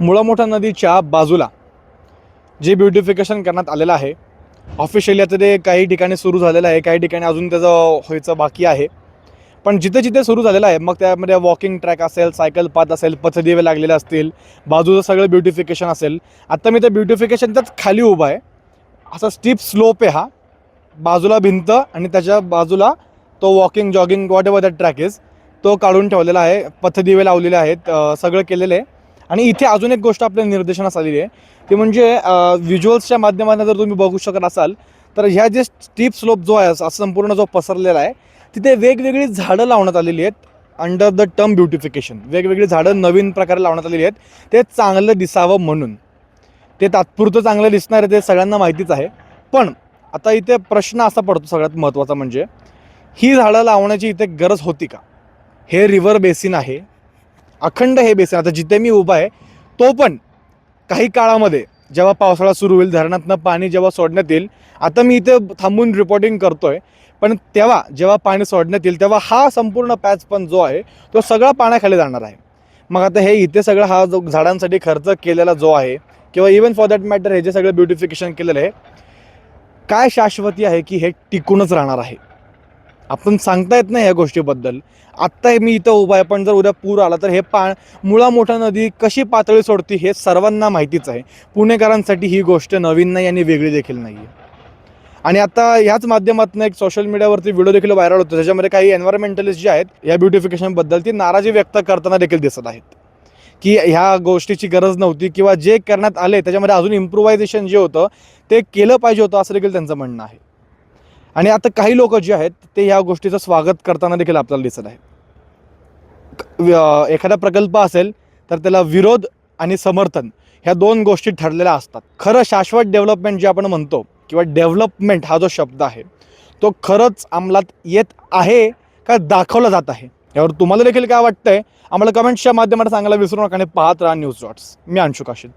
मुळा मोठा नदीच्या बाजूला जे ब्युटिफिकेशन करण्यात आलेलं आहे, ऑफिशियली आता ते काही ठिकाणी सुरू झालेलं आहे, काही ठिकाणी अजून त्याचं व्हायचं बाकी आहे. पण जिथे जिथे सुरू झालेलं आहे, मग त्यामध्ये वॉकिंग ट्रॅक असेल, सायकल पाथ असेल, पथदिवे लागलेले असतील, बाजूचं सगळं ब्युटिफिकेशन असेल. आता मी त्या ब्युटिफिकेशनच्याच खाली उभा आहे. असा स्टीप स्लोप आहे हा, बाजूला भिंत आणि त्याच्या बाजूला तो walking jogging what ever that track is तो काढून ठेवलेला आहे. पथदिवे लावलेले आहेत, सगळं केलेलं आहे. आणि इथे अजून एक गोष्ट आपल्या निर्देशनास आलेली आहे, ती म्हणजे व्हिज्युअल्सच्या माध्यमातून जर तुम्ही बघू शकत असाल तर ह्या जे स्टीप स्लोप जो आहे असा संपूर्ण जो पसरलेला आहे, तिथे वेगवेगळी झाडं लावण्यात आलेली आहेत. अंडर द टर्म ब्युटिफिकेशन वेगवेगळी झाडं नवीन प्रकारे लावण्यात आलेली आहेत, ते चांगलं दिसावं म्हणून. ते तात्पुरतं चांगलं दिसणार आहे, ते सगळ्यांना माहितीच आहे. पण आता इथे प्रश्न असा पडतो सगळ्यात महत्त्वाचा, म्हणजे ही झाडं लावण्याची इथे गरज होती का? हे रिव्हर बेसिन आहे, अखंड हे बेसिन. आता जिथे मी उभा आहे तो पण काही काळामध्ये जेव्हा पावसाळा सुरू होईल, धरणातनं पाणी जेव्हा सोडण्यात येईल, आता मी इथे थांबून रिपोर्टिंग करतोय, पण तेव्हा जेव्हा पाणी सोडण्यात येईल तेव्हा हा संपूर्ण पॅच पण जो आहे तो सगळा पाण्याखाली जाणार आहे. मग आता हे इथे सगळं हा जो झाडांसाठी खर्च केलेला जो आहे, किंवा इवन फॉर दॅट मॅटर हे जे सगळं ब्युटिफिकेशन केलेलं आहे, काय शाश्वती आहे की हे टिकूनच राहणार आहे? आपण सांगता येत नाही या गोष्टीबद्दल. आत्ता मी इथं उभा आहे, पण जर उद्या पूर आला तर हे मुळा मोठा नदी कशी पातळी सोडते हे सर्वांना माहितीच आहे. पुणेकरांसाठी ही गोष्ट नवीन नाही आणि वेगळी देखील नाही आहे. आणि आता ह्याच माध्यमातून एक सोशल मीडियावरती व्हिडिओ देखील व्हायरल होतो, त्याच्यामध्ये काही एन्व्हायरमेंटलिस्ट जे आहेत या ब्युटिफिकेशनबद्दल ती नाराजी व्यक्त करताना देखील दिसत आहेत, की ह्या गोष्टीची गरज नव्हती, किंवा जे करण्यात आले त्याच्यामध्ये अजून इम्प्रुव्हायझेशन जे होतं ते केलं पाहिजे होतं, असं देखील त्यांचं म्हणणं आहे. आणि आता काही लोक जे आहेत ते ह्या गोष्टीचं स्वागत करताना देखील आपल्याला दिसत आहे. एखादा प्रकल्प असेल तर त्याला विरोध आणि समर्थन ह्या दोन गोष्टी ठरलेल्या असतात. खरं शाश्वत डेव्हलपमेंट जे आपण म्हणतो, किंवा डेव्हलपमेंट हा जो शब्द आहे तो खरंच अंमलात येत आहे का दाखवला जात आहे, यावर तुम्हाला देखील काय वाटतंय आम्हाला कमेंट्सच्या माध्यमातून सांगायला विसरू नका. आणि पाहत राहा न्यूज डॉट्स. मी अंशु काशीद.